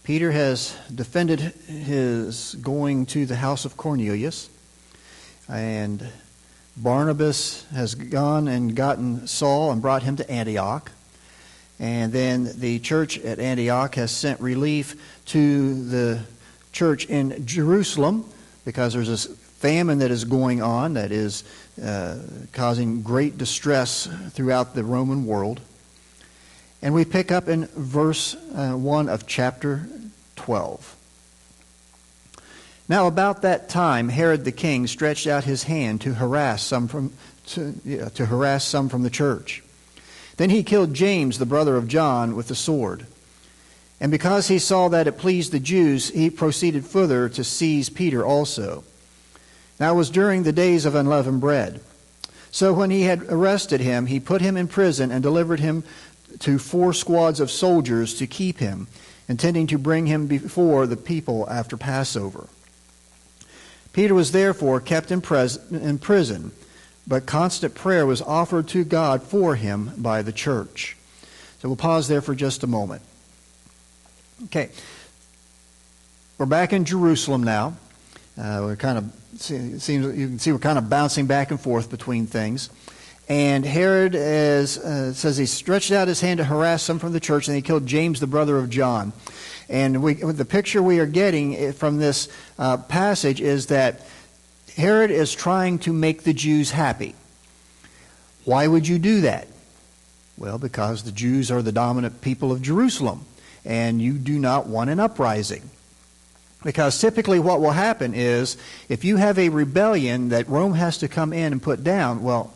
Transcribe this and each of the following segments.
Peter has defended his going to the house of Cornelius, and Barnabas has gone and gotten Saul and brought him to Antioch. And then the church at Antioch has sent relief to the church in Jerusalem because there's this famine that is going on that is causing great distress throughout the Roman world. And we pick up in verse 1 of chapter 12. Now about that time, Herod the king stretched out his hand to harass some from the church. Then he killed James, the brother of John, with the sword. And because he saw that it pleased the Jews, he proceeded further to seize Peter also. Now it was during the days of unleavened bread. So when he had arrested him, he put him in prison and delivered him to 4 squads of soldiers to keep him, intending to bring him before the people after Passover. Peter was therefore kept in prison, but constant prayer was offered to God for him by the church. So we'll pause there for just a moment. Okay, we're back in Jerusalem now. We're kind of you can see we're kind of bouncing back and forth between things. And Herod says he stretched out his hand to harass some from the church, and he killed James, the brother of John. And the picture we are getting from this passage is that Herod is trying to make the Jews happy. Why would you do that? Well, because the Jews are the dominant people of Jerusalem, and you do not want an uprising. Because typically what will happen is, if you have a rebellion that Rome has to come in and put down, well,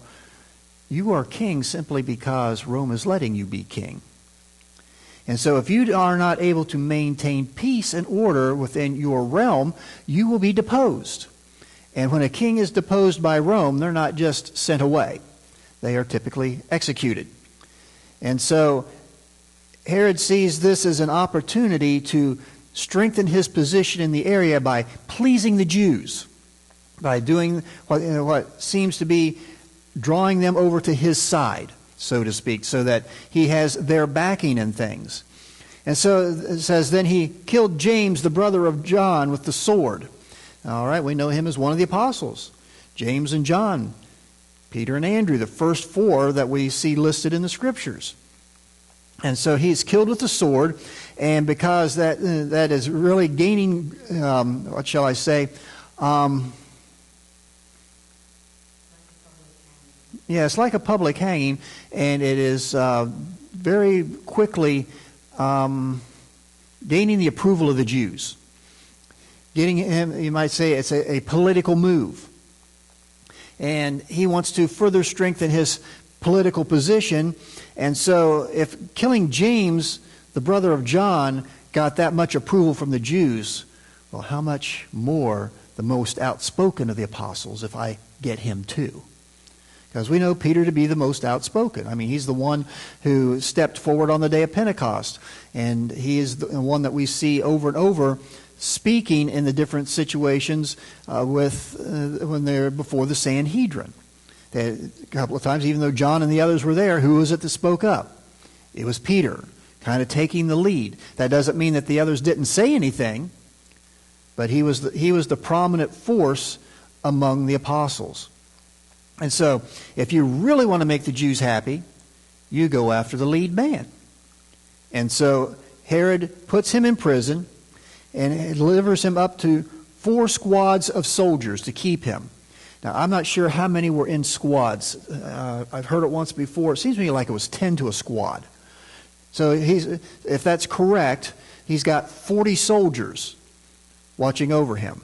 you are king simply because Rome is letting you be king. And so if you are not able to maintain peace and order within your realm, you will be deposed. And when a king is deposed by Rome, they're not just sent away. They are typically executed. And so Herod sees this as an opportunity to strengthen his position in the area by pleasing the Jews, by doing what seems to be drawing them over to his side, so to speak, so that he has their backing in things. And so it says, then he killed James, the brother of John, with the sword. All right, we know him as one of the apostles. James and John, Peter and Andrew, the first 4 that we see listed in the Scriptures. And so he's killed with the sword, and because that is really gaining, what shall I say, yeah, it's like a public hanging, and it is very quickly gaining the approval of the Jews. Getting him, you might say, it's a political move. And he wants to further strengthen his political position. And so if killing James, the brother of John, got that much approval from the Jews, well, how much more the most outspoken of the apostles if I get him too? Because we know Peter to be the most outspoken. I mean, he's the one who stepped forward on the day of Pentecost. And he is the one that we see over and over speaking in the different situations when they're before the Sanhedrin. A couple of times, even though John and the others were there, who was it that spoke up? It was Peter, kind of taking the lead. That doesn't mean that the others didn't say anything, but he was the prominent force among the apostles. And so, if you really want to make the Jews happy, you go after the lead man. And so, Herod puts him in prison and delivers him up to 4 squads of soldiers to keep him. Now, I'm not sure how many were in squads. I've heard it once before. It seems to me like it was 10 to a squad. So, if that's correct, he's got 40 soldiers watching over him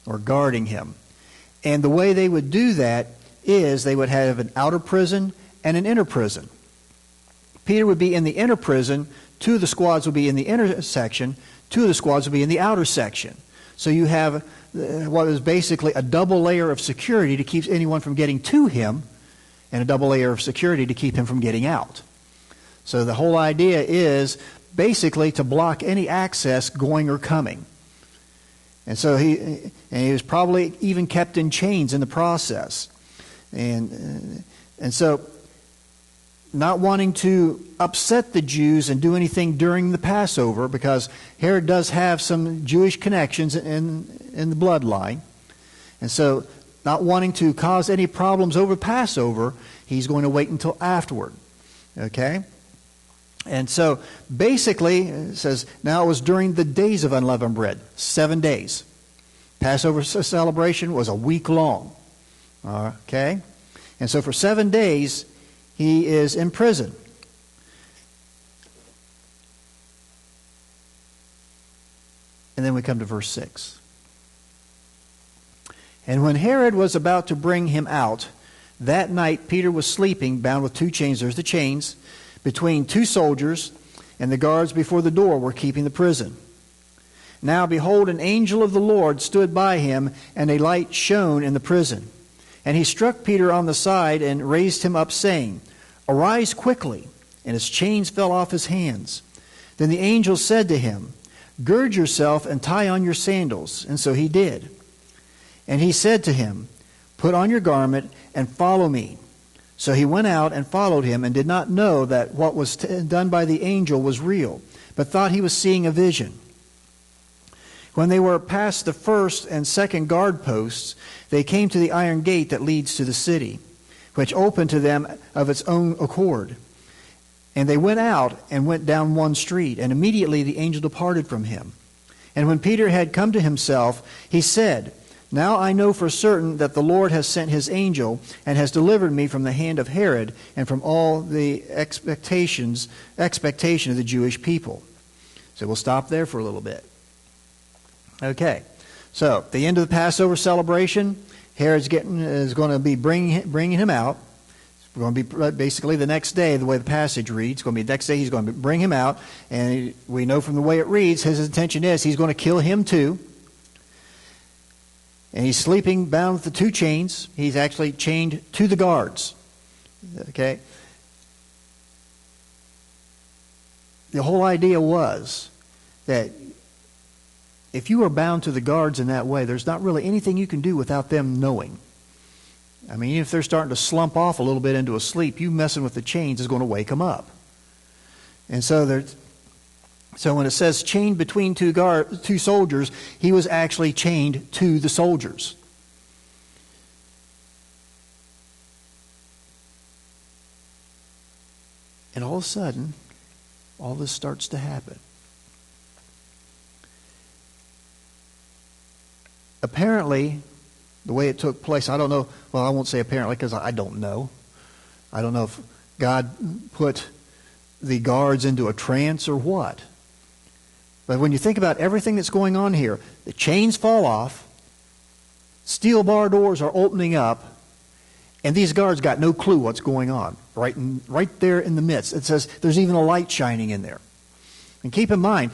or guarding him. And the way they would do that is they would have an outer prison and an inner prison. Peter would be in the inner prison. 2 of the squads would be in the inner section. 2 of the squads would be in the outer section. So you have what is basically a double layer of security to keep anyone from getting to him, and a double layer of security to keep him from getting out. So the whole idea is basically to block any access going or coming. And so he was probably even kept in chains in the process. And so not wanting to upset the Jews and do anything during the Passover, because Herod does have some Jewish connections in the bloodline. And so, not wanting to cause any problems over Passover, he's going to wait until afterward. Okay? And so, basically, it says, now it was during the days of unleavened bread, 7 days. Passover celebration was a week long. Okay? And so for 7 days, he is in prison. And then we come to verse 6. And when Herod was about to bring him out, that night Peter was sleeping, bound with 2 chains. There's the chains, between 2 soldiers, and the guards before the door were keeping the prison. Now behold, an angel of the Lord stood by him, and a light shone in the prison. And he struck Peter on the side and raised him up, saying, Arise quickly. And his chains fell off his hands. Then the angel said to him, Gird yourself and tie on your sandals. And so he did. And he said to him, Put on your garment and follow me. So he went out and followed him, and did not know that what was done by the angel was real, but thought he was seeing a vision. When they were past the first and second guard posts, they came to the iron gate that leads to the city, which opened to them of its own accord. And they went out and went down one street, and immediately the angel departed from him. And when Peter had come to himself, he said, Now I know for certain that the Lord has sent his angel, and has delivered me from the hand of Herod, and from all the expectation of the Jewish people. So we'll stop there for a little bit. Okay, so the end of the Passover celebration, Herod's is going to be bringing him out. It's going to be basically the next day, the way the passage reads. It's going to be the next day he's going to bring him out. And we know from the way it reads, his intention is he's going to kill him too. And he's sleeping bound with the 2 chains. He's actually chained to the guards. Okay. The whole idea was that if you are bound to the guards in that way, there's not really anything you can do without them knowing. I mean, even if they're starting to slump off a little bit into a sleep, you messing with the chains is going to wake them up. And so when it says chained between 2 soldiers, he was actually chained to the soldiers. And all of a sudden, all this starts to happen. Apparently, the way it took place, I don't know. Well, I won't say apparently because I don't know. I don't know if God put the guards into a trance or what. But when you think about everything that's going on here, the chains fall off, steel bar doors are opening up, and these guards got no clue what's going on. Right there in the midst. It says there's even a light shining in there. And keep in mind,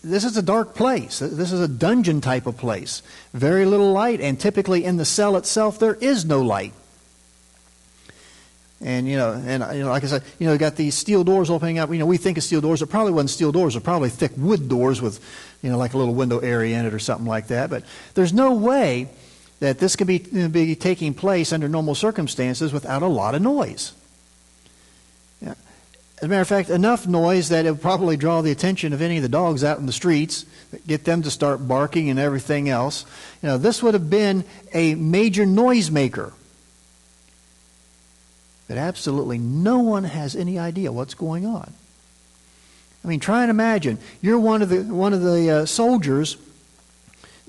this is a dark place. This is a dungeon type of place. Very little light, and typically in the cell itself there is no light. And like I said, you got these steel doors opening up. We think of steel doors. It probably wasn't steel doors. They're probably thick wood doors with, like a little window area in it or something like that. But there's no way that this could be taking place under normal circumstances without a lot of noise. As a matter of fact, enough noise that it would probably draw the attention of any of the dogs out in the streets, get them to start barking and everything else. This would have been a major noisemaker. But absolutely no one has any idea what's going on. I mean, try and imagine you're one of the soldiers,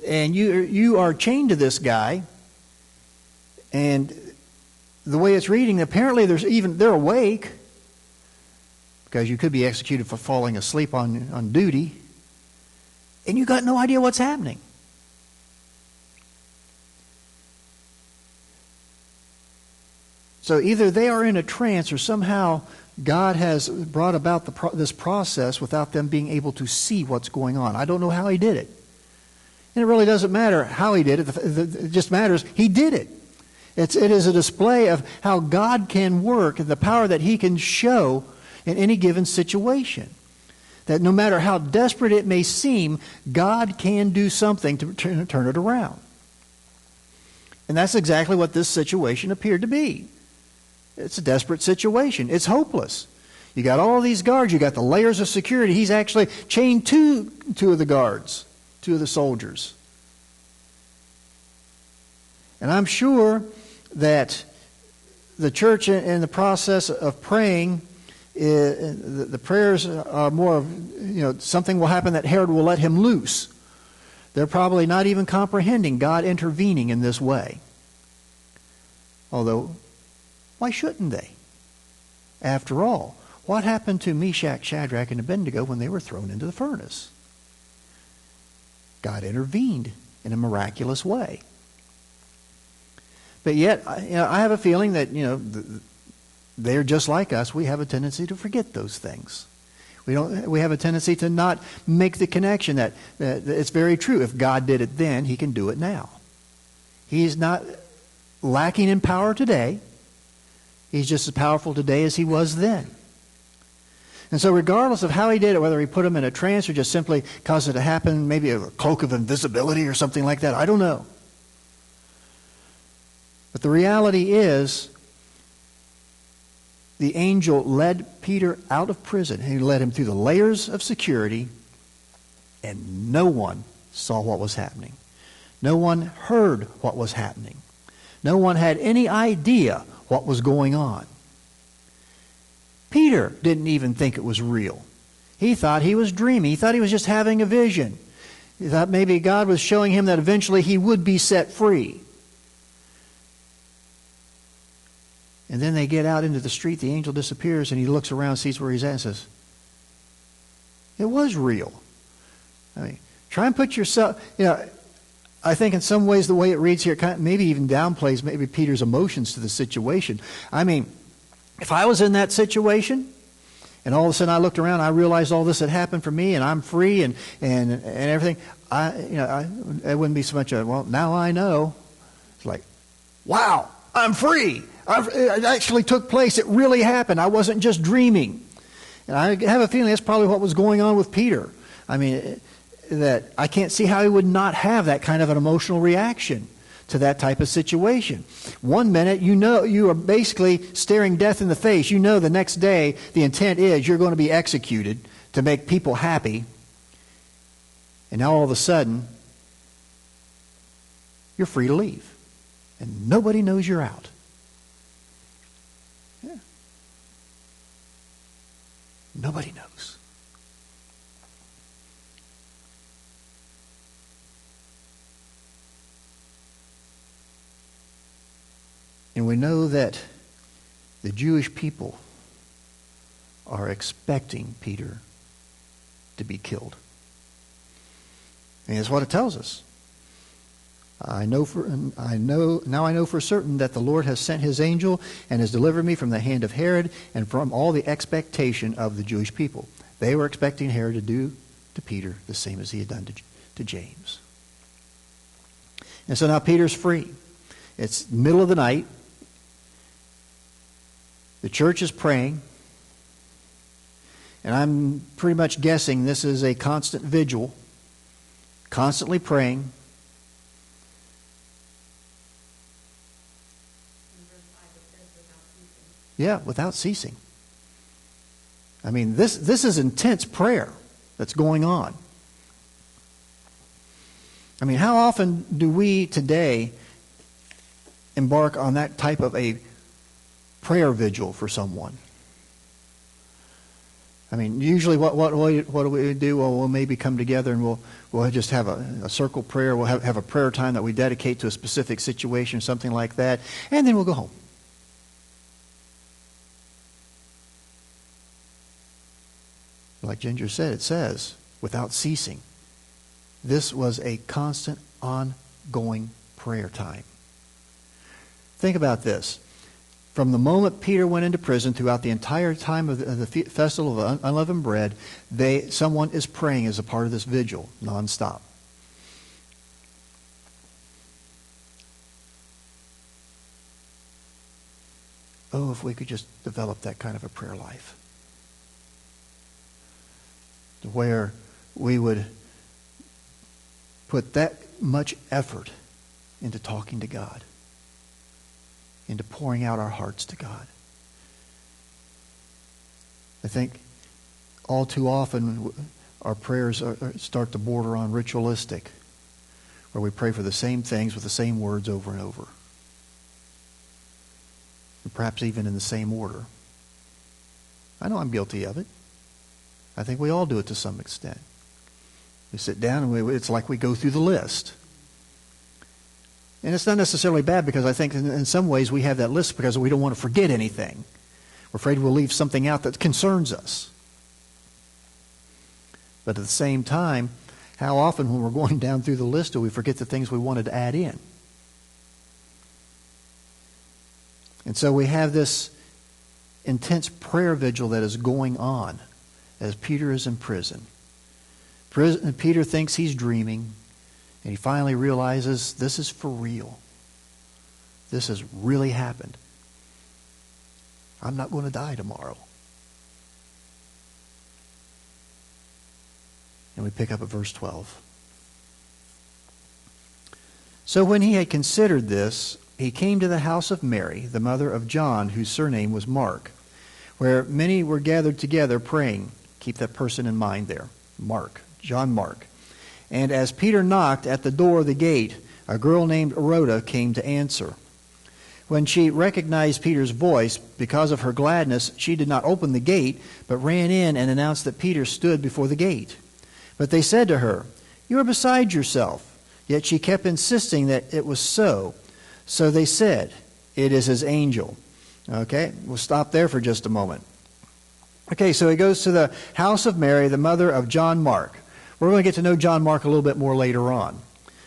and you are chained to this guy, and the way it's reading, apparently they're awake. Because you could be executed for falling asleep on duty, and you got no idea what's happening. So either they are in a trance, or somehow God has brought about this process without them being able to see what's going on. I don't know how he did it. And it really doesn't matter how he did it. It just matters he did it. It is a display of how God can work and the power that he can show in any given situation. That no matter how desperate it may seem, God can do something to turn it around. And that's exactly what this situation appeared to be. It's a desperate situation. It's hopeless. You got all these guards. You got the layers of security. He's actually chained two of the guards, two of the soldiers. And I'm sure that the church in the process of praying, the prayers are more of, something will happen that Herod will let him loose. They're probably not even comprehending God intervening in this way. Although, why shouldn't they? After all, what happened to Meshach, Shadrach, and Abednego when they were thrown into the furnace? God intervened in a miraculous way. But yet, I have a feeling that, they're just like us. We have a tendency to forget those things. We have a tendency to not make the connection that it's very true. If God did it then, He can do it now. He's not lacking in power today. He's just as powerful today as He was then. And so regardless of how He did it, whether He put them in a trance or just simply caused it to happen, maybe a cloak of invisibility or something like that, I don't know. But the reality is, the angel led Peter out of prison. He led him through the layers of security, and no one saw what was happening. No one heard what was happening. No one had any idea what was going on. Peter didn't even think it was real. He thought he was dreaming. He thought he was just having a vision. He thought maybe God was showing him that eventually he would be set free. And then they get out into the street, the angel disappears, and he looks around, sees where he's at, and says, it was real. I mean, try and put yourself, I think in some ways the way it reads here maybe even downplays maybe Peter's emotions to the situation. I mean, if I was in that situation, and all of a sudden I looked around, I realized all this had happened for me, and I'm free, and everything, it wouldn't be so much a, well, now I know. It's like, wow, I'm free. It actually took place. It really happened. I wasn't just dreaming. And I have a feeling that's probably what was going on with Peter. I mean, that I can't see how he would not have that kind of an emotional reaction to that type of situation. One minute, you are basically staring death in the face. You know the next day the intent is you're going to be executed to make people happy. And now all of a sudden, you're free to leave. And nobody knows you're out. Yeah. Nobody knows. And we know that the Jewish people are expecting Peter to be killed. And that's what it tells us. Now I know for certain that the Lord has sent His angel and has delivered me from the hand of Herod and from all the expectation of the Jewish people. They were expecting Herod to do to Peter the same as he had done to James. And so now Peter's free. It's middle of the night. The church is praying. And I'm pretty much guessing this is a constant vigil, constantly praying. Yeah, without ceasing. I mean, this is intense prayer that's going on. I mean, how often do we today embark on that type of a prayer vigil for someone? I mean, usually what do we do? Well, we'll maybe come together and we'll just have a circle prayer. We'll have a prayer time that we dedicate to a specific situation, something like that, and then we'll go home. Like Ginger said, it says, without ceasing. This was a constant, ongoing prayer time. Think about this. From the moment Peter went into prison throughout the entire time of the Festival of Unleavened Bread, someone is praying as a part of this vigil, nonstop. Oh, if we could just develop that kind of a prayer life. Where we would put that much effort into talking to God, into pouring out our hearts to God. I think all too often our prayers start to border on ritualistic, where we pray for the same things with the same words over and over. And perhaps even in the same order. I know I'm guilty of it. I think we all do it to some extent. We sit down and it's like we go through the list. And it's not necessarily bad, because I think in some ways we have that list because we don't want to forget anything. We're afraid we'll leave something out that concerns us. But at the same time, how often when we're going down through the list do we forget the things we wanted to add in? And so we have this intense prayer vigil that is going on as Peter is in prison. Peter thinks he's dreaming, and he finally realizes this is for real. This has really happened. I'm not going to die tomorrow. And we pick up at verse 12. So when he had considered this, he came to the house of Mary, the mother of John, whose surname was Mark, where many were gathered together praying. Keep that person in mind there. Mark. John Mark. And as Peter knocked at the door of the gate, a girl named Rhoda came to answer. When she recognized Peter's voice, because of her gladness, she did not open the gate, but ran in and announced that Peter stood before the gate. But they said to her, "You are beside yourself." Yet she kept insisting that it was so. So they said, "It is his angel." Okay, we'll stop there for just a moment. Okay, so he goes to the house of Mary, the mother of John Mark. We're going to get to know John Mark a little bit more later on.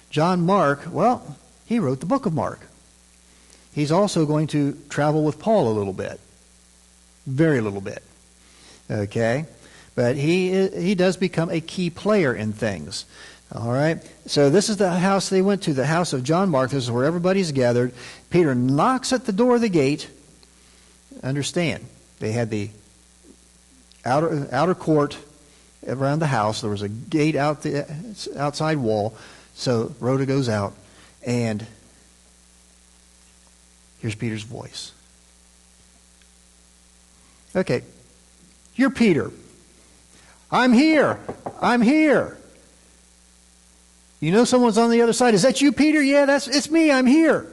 John Mark, well, he wrote the book of Mark. He's also going to travel with Paul a little bit. Very little bit. Okay? But he does become a key player in things. All right? So this is the house they went to, the house of John Mark. This is where everybody's gathered. Peter knocks at the door of the gate. Understand, they had the outer court around the house. There was a gate out the outside wall. So Rhoda goes out, and here's Peter's voice. Okay, you're Peter. I'm here. I'm here. You know someone's on the other side. Is that you, Peter? Yeah, it's me. I'm here.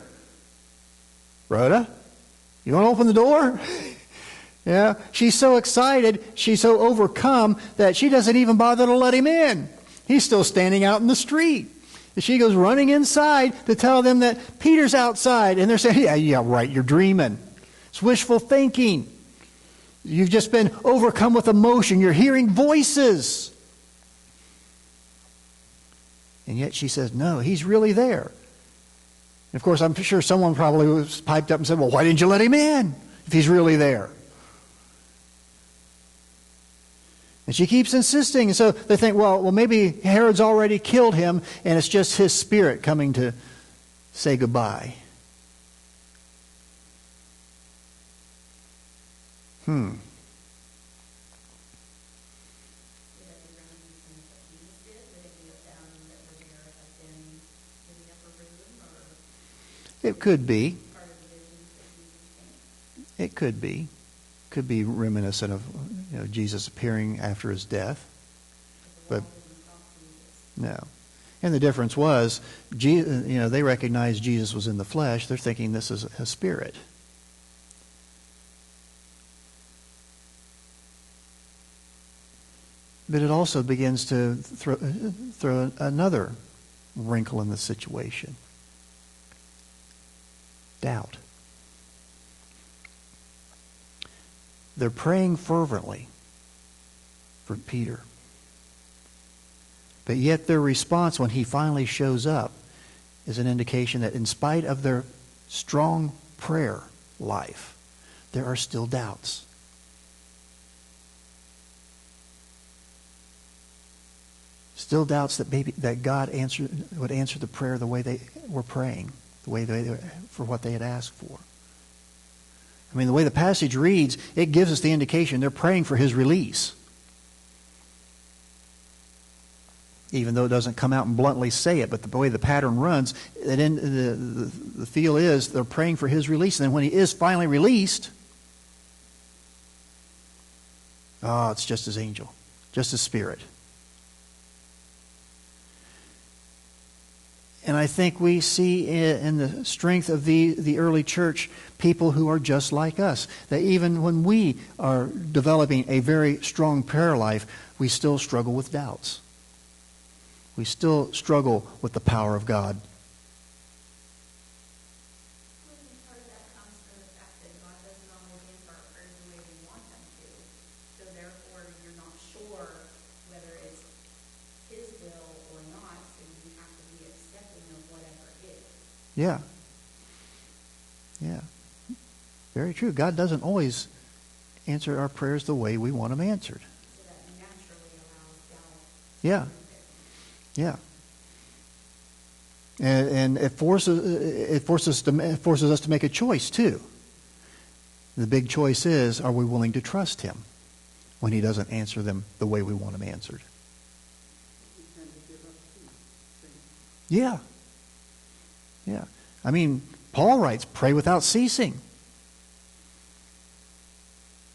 Rhoda, you want to open the door? Yeah, she's so excited, she's so overcome that she doesn't even bother to let him in. He's still standing out in the street. And she goes running inside to tell them that Peter's outside. And they're saying, yeah, right, you're dreaming. It's wishful thinking. You've just been overcome with emotion. You're hearing voices. And yet she says, no, he's really there. And of course, I'm sure someone probably was piped up and said, well, why didn't you let him in if he's really there? And she keeps insisting. And so they think, well, maybe Herod's already killed him, and it's just his spirit coming to say goodbye. It could be. It could be. Could be reminiscent of Jesus appearing after his death. But no. And the difference was, they recognized Jesus was in the flesh. They're thinking this is a spirit. But it also begins to throw another wrinkle in the situation. Doubt. They're praying fervently for Peter. But yet their response when he finally shows up is an indication that in spite of their strong prayer life, there are still doubts. Still doubts that God would answer the prayer the way they were praying, for what they had asked for. I mean, the way the passage reads, it gives us the indication they're praying for his release. Even though it doesn't come out and bluntly say it, but the way the pattern runs, the feel is they're praying for his release. And then when he is finally released, Oh, it's just his angel, just his spirit. And I think we see in the strength of the early church people who are just like us. That even when we are developing a very strong prayer life, we still struggle with doubts. We still struggle with the power of God. Part of that comes from the fact that God doesn't always answer our prayers the way we want them to. So therefore, you're not sure whether it's His will or not, so you have to be accepting of whatever it is. Yeah. Yeah. Very true. God doesn't always answer our prayers the way we want them answered. So that naturally allows doubt. Yeah. Yeah. And it forces us to make a choice too. The big choice is, are we willing to trust Him when He doesn't answer them the way we want them answered? Yeah. Yeah. I mean, Paul writes, pray without ceasing.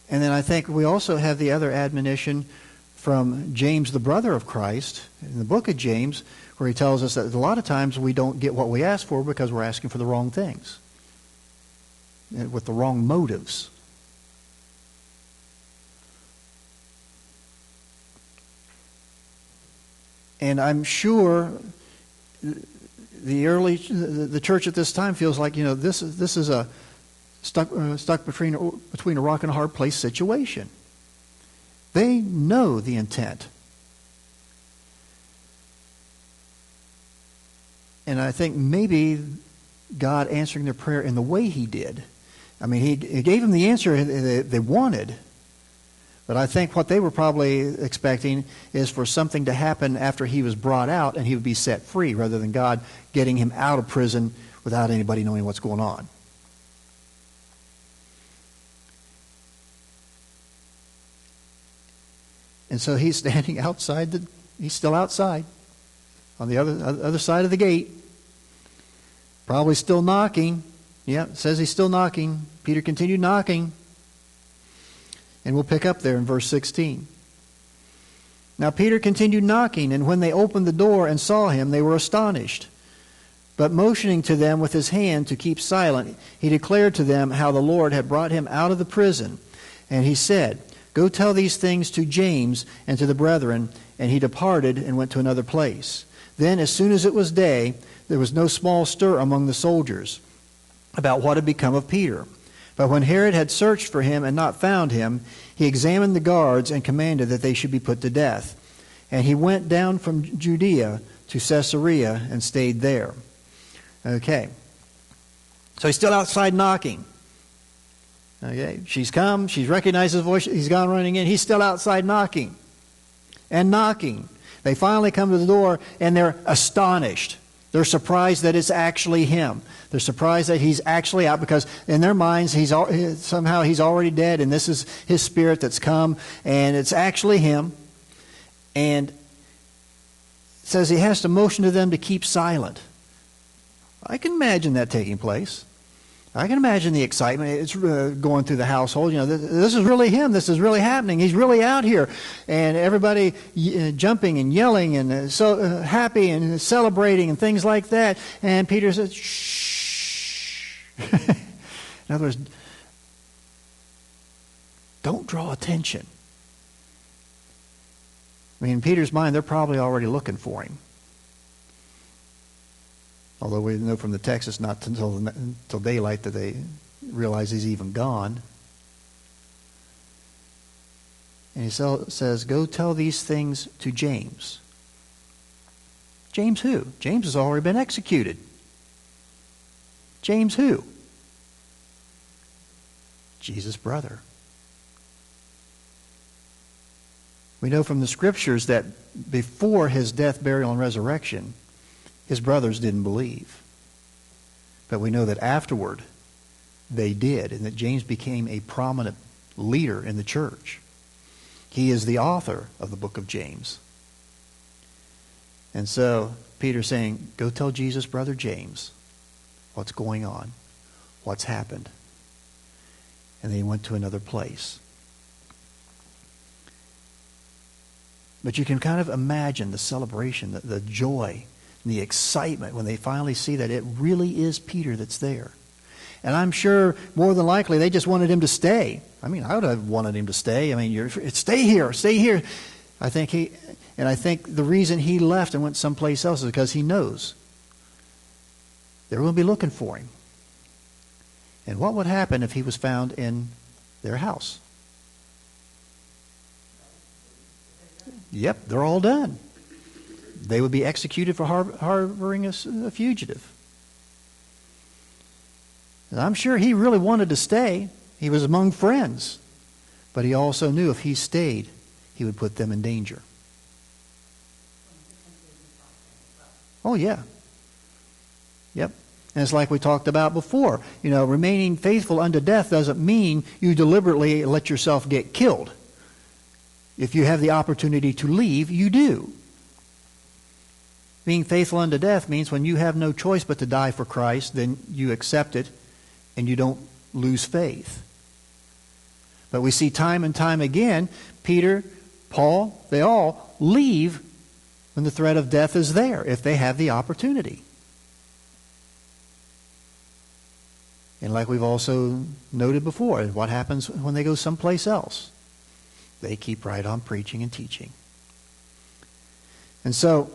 And then I think we also have the other admonition from James, the brother of Christ, in the book of James, where he tells us that a lot of times we don't get what we ask for because we're asking for the wrong things, with the wrong motives. And I'm sure the church at this time feels like, this is a stuck between a rock and a hard place situation. They know the intent. And I think maybe God answering their prayer in the way He did. I mean, He gave them the answer they wanted. But I think what they were probably expecting is for something to happen after he was brought out and he would be set free, rather than God getting him out of prison without anybody knowing what's going on. And so he's standing outside. He's still outside on the other side of the gate. Probably still knocking. Yeah, it says he's still knocking. Peter continued knocking. And we'll pick up there in verse 16. Now Peter continued knocking, and when they opened the door and saw him, they were astonished. But motioning to them with his hand to keep silent, he declared to them how the Lord had brought him out of the prison. And he said, "Go tell these things to James and to the brethren." And he departed and went to another place. Then, as soon as it was day, there was no small stir among the soldiers about what had become of Peter. But when Herod had searched for him and not found him, he examined the guards and commanded that they should be put to death. And he went down from Judea to Caesarea and stayed there. Okay. So he's still outside knocking. Okay. She's come. She's recognized his voice. He's gone running in. He's still outside knocking. And knocking. They finally come to the door and they're astonished. They're surprised that it's actually him. They're surprised that he's actually out, because in their minds somehow he's already dead and this is his spirit that's come, and it's actually him. And it says he has to motion to them to keep silent. I can imagine that taking place. I can imagine the excitement. It's going through the household. This is really him. This is really happening. He's really out here. And everybody jumping and yelling and so happy and celebrating and things like that. And Peter says, shh. In other words, don't draw attention. I mean, in Peter's mind, they're probably already looking for him. Although we know from the text it's not until daylight that they realize he's even gone. And he says, "Go tell these things to James." James who? James has already been executed. James who? Jesus' brother. We know from the Scriptures that before his death, burial, and resurrection, his brothers didn't believe. But we know that afterward they did, and that James became a prominent leader in the church. He is the author of the book of James. And so Peter's saying, go tell Jesus' brother James what's going on, what's happened. And then he went to another place. But you can kind of imagine the celebration, the joy, and the excitement when they finally see that it really is Peter that's there. And I'm sure more than likely they just wanted him to stay. I mean, I would have wanted him to stay. I mean, stay here, stay here. I think the reason he left and went someplace else is because he knows they're going to be looking for him. And what would happen if he was found in their house? Yep, they're all done. They would be executed for harboring a fugitive. And I'm sure he really wanted to stay. He was among friends. But he also knew if he stayed, he would put them in danger. Oh, yeah. Yep. And it's like we talked about before. Remaining faithful unto death doesn't mean you deliberately let yourself get killed. If you have the opportunity to leave, you do. Being faithful unto death means when you have no choice but to die for Christ, then you accept it and you don't lose faith. But we see time and time again, Peter, Paul, they all leave when the threat of death is there, if they have the opportunity. And like we've also noted before, what happens when they go someplace else? They keep right on preaching and teaching. And so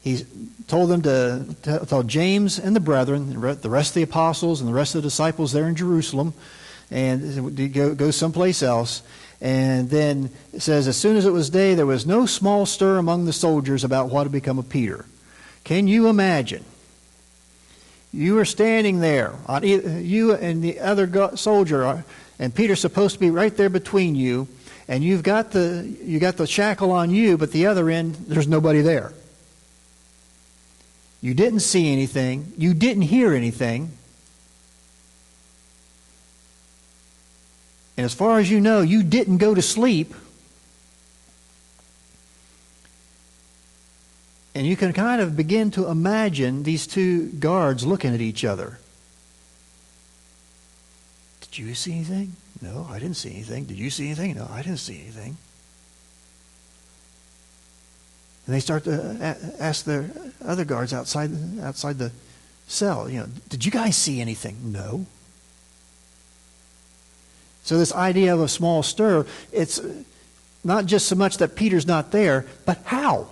he told them to tell James and the brethren, the rest of the apostles and the rest of the disciples there in Jerusalem, and to go someplace else. And then it says, as soon as it was day, there was no small stir among the soldiers about what had become of Peter. Can you imagine? You are standing there, you and the other soldier, and Peter's supposed to be right there between you, and you got the shackle on you, but the other end, there's nobody there. You didn't see anything. You didn't hear anything. And as far as you know, you didn't go to sleep. And you can kind of begin to imagine these two guards looking at each other. Did you see anything? No, I didn't see anything. Did you see anything? No, I didn't see anything. And they start to ask their other guards outside the cell, did you guys see anything? No. So this idea of a small stir, it's not just so much that Peter's not there, but how?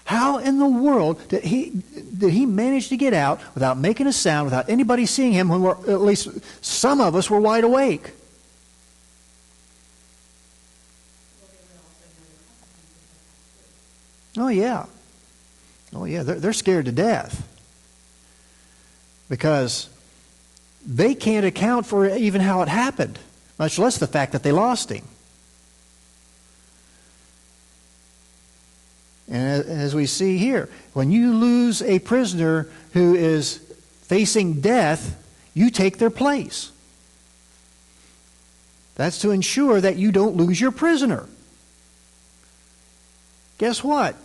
How in the world did he manage to get out without making a sound, without anybody seeing him when at least some of us were wide awake? Oh, yeah. Oh, yeah. They're scared to death. Because they can't account for even how it happened, much less the fact that they lost him. And as we see here, when you lose a prisoner who is facing death, you take their place. That's to ensure that you don't lose your prisoner. Guess what?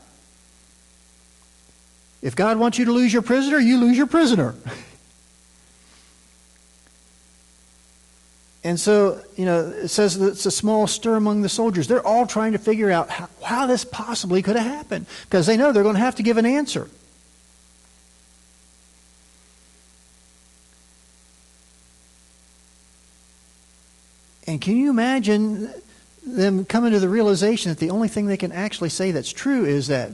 If God wants you to lose your prisoner, you lose your prisoner. And so, it says that it's a small stir among the soldiers. They're all trying to figure out how this possibly could have happened, because they know they're going to have to give an answer. And can you imagine them coming to the realization that the only thing they can actually say that's true is that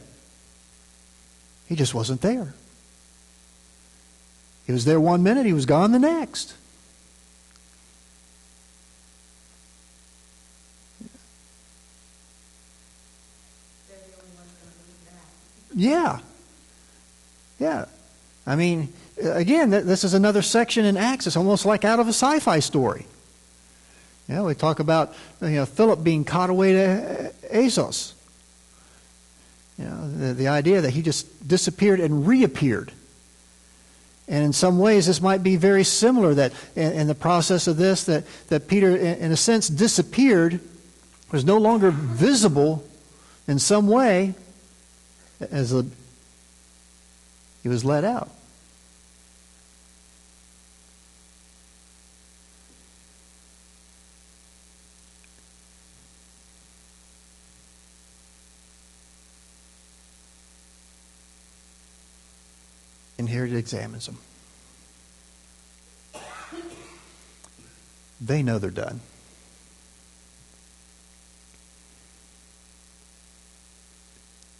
he just wasn't there. He was there one minute, he was gone the next. Yeah. Yeah. I mean, again, this is another section in Acts. It's almost like out of a sci-fi story. We talk about Philip being caught away to Assos. The idea that he just disappeared and reappeared. And in some ways, this might be very similar, that in the process of this, that Peter, in a sense, disappeared, was no longer visible in some way as he was let out. And Herod examines them. They know they're done.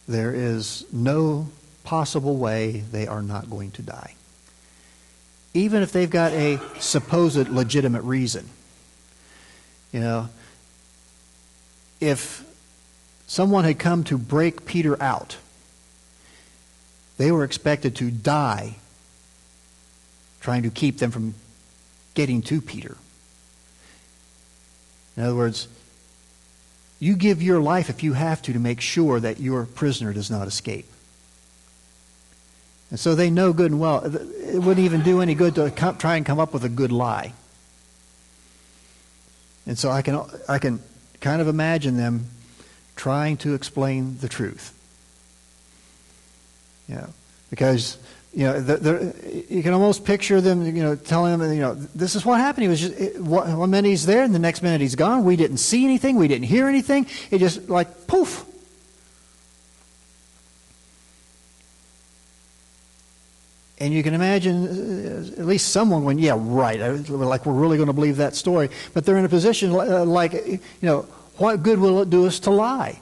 There is no possible way they are not going to die. Even if they've got a supposed legitimate reason. You know, if someone had come to break Peter out, they were expected to die trying to keep them from getting to Peter. In other words, you give your life if you have to make sure that your prisoner does not escape. And so they know good and well, it wouldn't even do any good to try and come up with a good lie. And so I can kind of imagine them trying to explain the truth. You know, because you can almost picture them, telling them, this is what happened. He was just one minute he's there, and the next minute he's gone. We didn't see anything. We didn't hear anything. It just like poof. And you can imagine at least someone going, yeah, right, like we're really going to believe that story. But they're in a position what good will it do us to lie?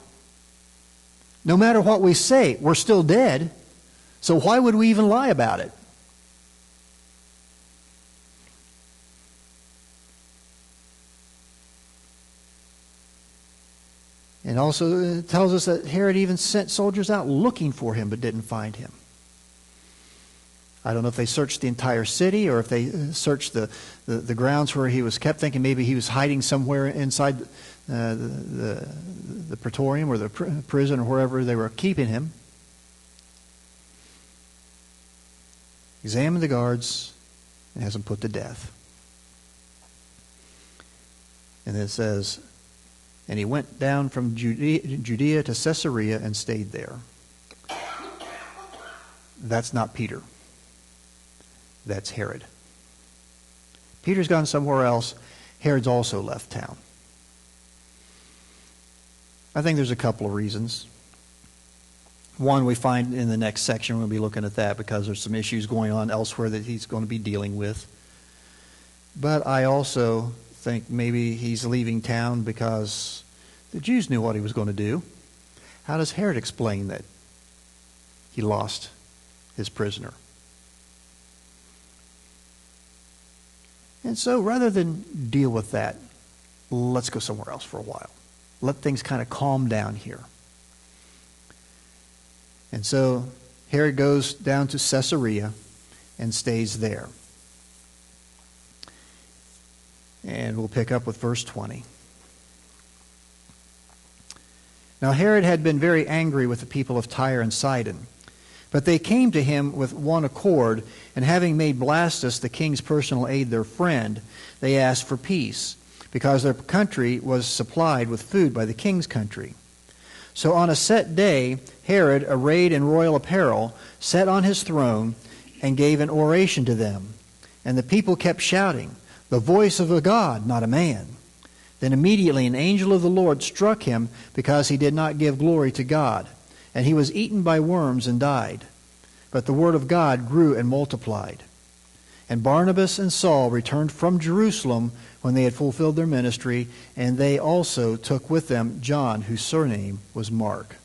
No matter what we say, we're still dead. So why would we even lie about it? And also it tells us that Herod even sent soldiers out looking for him but didn't find him. I don't know if they searched the entire city or if they searched the grounds where he was kept, thinking maybe he was hiding somewhere inside the praetorium or the prison or wherever they were keeping him. Examined the guards and has them put to death. And it says, and he went down from Judea to Caesarea and stayed there. That's not Peter. That's Herod. Peter's gone somewhere else. Herod's also left town. I think there's a couple of reasons. One we find in the next section. We'll be looking at that because there's some issues going on elsewhere that he's going to be dealing with. But I also think maybe he's leaving town because the Jews knew what he was going to do. How does Herod explain that he lost his prisoner? And so rather than deal with that, let's go somewhere else for a while. Let things kind of calm down here. And so Herod goes down to Caesarea and stays there. And we'll pick up with verse 20. Now Herod had been very angry with the people of Tyre and Sidon. But they came to him with one accord, and having made Blastus, the king's personal aide, their friend, they asked for peace, because their country was supplied with food by the king's country. So on a set day, Herod, arrayed in royal apparel, sat on his throne and gave an oration to them. And the people kept shouting, "The voice of a God, not a man." Then immediately an angel of the Lord struck him because he did not give glory to God. And he was eaten by worms and died. But the word of God grew and multiplied. And Barnabas and Saul returned from Jerusalem when they had fulfilled their ministry, and they also took with them John, whose surname was Mark.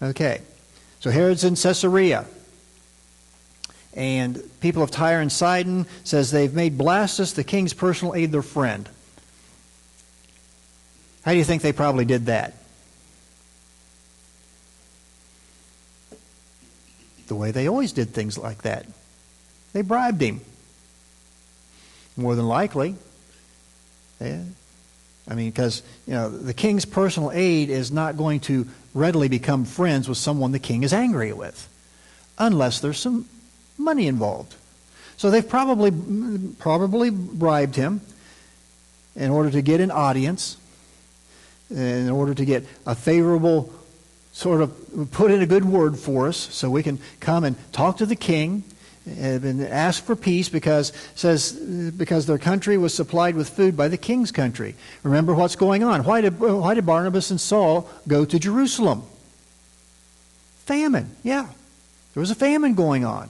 Okay, so Herod's in Caesarea. And people of Tyre and Sidon says they've made Blastus, the king's personal aide, their friend. How do you think they probably did that? The way they always did things like that. They bribed him. More than likely. Yeah. I mean, because, the king's personal aide is not going to readily become friends with someone the king is angry with, unless there's some money involved. So they've probably bribed him in order to get an audience, in order to get a favorable sort of put in a good word for us so we can come and talk to the king and ask for peace because their country was supplied with food by the king's country. Remember what's going on. Why did Barnabas and Saul go to Jerusalem? Famine. Yeah. There was a famine going on.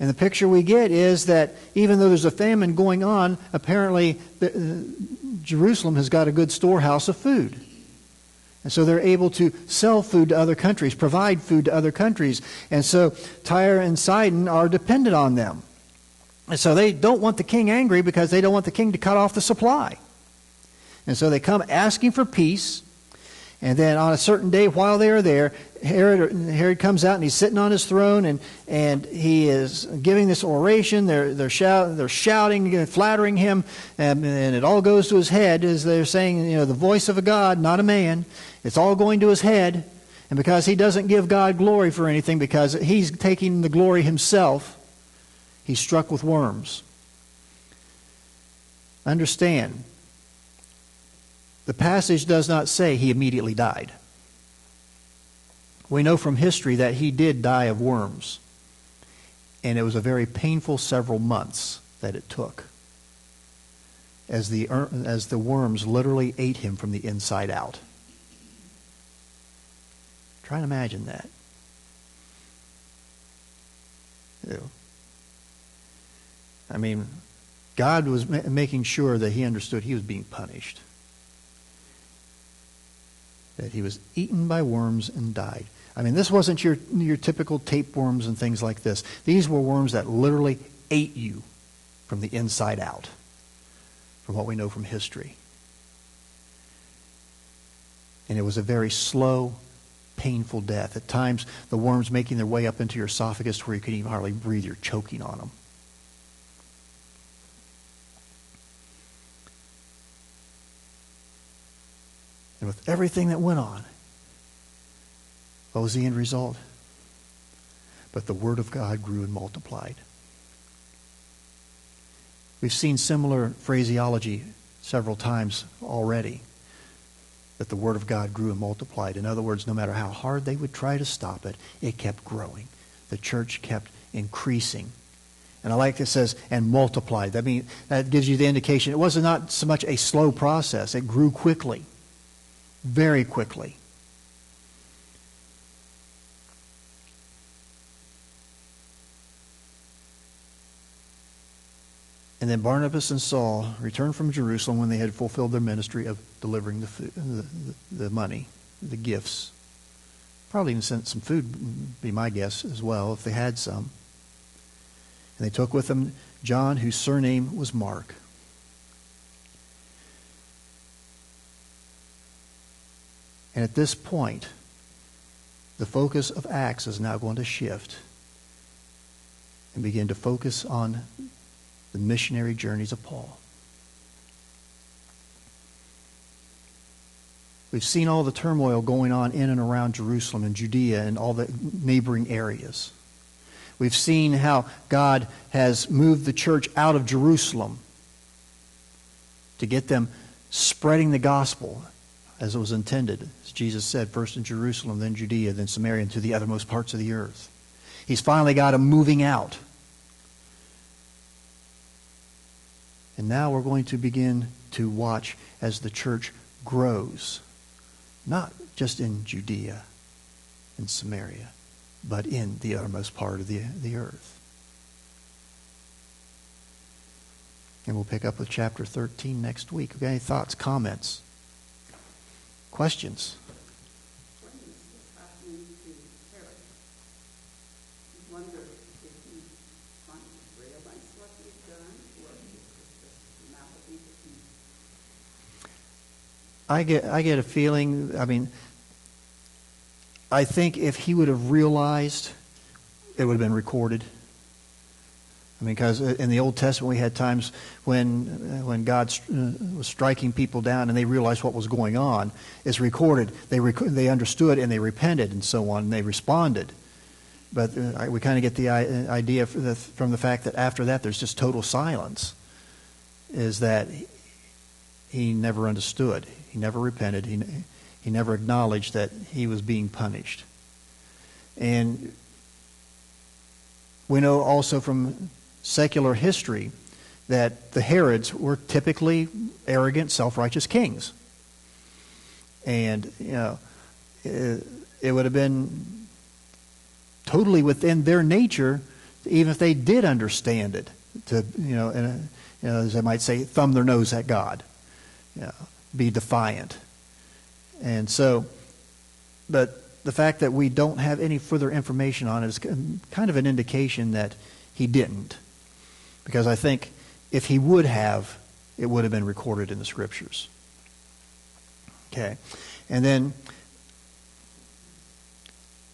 And the picture we get is that even though there's a famine going on, apparently Jerusalem has got a good storehouse of food. And so they're able to sell food to other countries, provide food to other countries. And so Tyre and Sidon are dependent on them. And so they don't want the king angry because they don't want the king to cut off the supply. And so they come asking for peace. And then on a certain day while they are there, Herod comes out and he's sitting on his throne and he is giving this oration. They're shouting, flattering him, and it all goes to his head as they're saying, the voice of a God, not a man. It's all going to his head. And because he doesn't give God glory for anything, because he's taking the glory himself, he's struck with worms. Understand, the passage does not say he immediately died. We know from history that he did die of worms. And it was a very painful several months that it took as the worms literally ate him from the inside out. Try and imagine that. I mean, God was making sure that he understood he was being punished. That he was eaten by worms and died. I mean, this wasn't your typical tapeworms and things like this. These were worms that literally ate you from the inside out, from what we know from history. And it was a very slow, painful death. At times, the worms making their way up into your esophagus where you couldn't even hardly breathe. You're choking on them. And with everything that went on, what was the end result? But the Word of God grew and multiplied. We've seen similar phraseology several times already, that the Word of God grew and multiplied. In other words, no matter how hard they would try to stop it, it kept growing. The church kept increasing. And I like it says, and multiplied. I mean, that gives you the indication it was not so much a slow process. It grew quickly. Very quickly. And then Barnabas and Saul returned from Jerusalem when they had fulfilled their ministry of delivering the money, the gifts. Probably even sent some food, would be my guess as well, if they had some. And they took with them John, whose surname was Mark. And at this point, the focus of Acts is now going to shift and begin to focus on the missionary journeys of Paul. We've seen all the turmoil going on in and around Jerusalem and Judea and all the neighboring areas. We've seen how God has moved the church out of Jerusalem to get them spreading the gospel as it was intended. As Jesus said, first in Jerusalem, then Judea, then Samaria, and to the othermost parts of the earth. He's finally got them moving out. And now we're going to begin to watch as the church grows. Not just in Judea and Samaria, but in the uttermost part of the earth. And we'll pick up with chapter 13 next week. Okay, any thoughts, comments? Questions? What is happening to Herod? I wonder if he finally realized what he had done, or if it was just malady that he... I get a feeling, I think if he would have realized, it would have been recorded. Because in the Old Testament we had times when God was striking people down and they realized what was going on. It's recorded. They understood and they repented and so on, and they responded. But we kind of get the idea from the fact that after that there's just total silence, is that he never understood. He never repented. He never acknowledged that he was being punished. And we know also from secular history that the Herods were typically arrogant, self-righteous kings. And, it would have been totally within their nature even if they did understand it, to, as they might say, thumb their nose at God, be defiant. And so, but the fact that we don't have any further information on it is kind of an indication that he didn't. Because I think if he would have, it would have been recorded in the Scriptures. Okay. And then,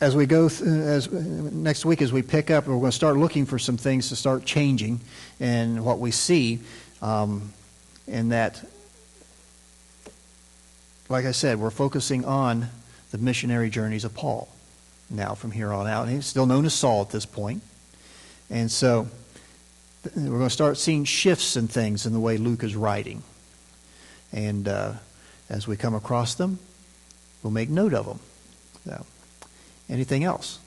as we go, next week as we pick up, we're going to start looking for some things to start changing in what we see. And that, like I said, we're focusing on the missionary journeys of Paul now from here on out. And he's still known as Saul at this point. And so we're going to start seeing shifts in things in the way Luke is writing. And as we come across them, we'll make note of them. So, anything else?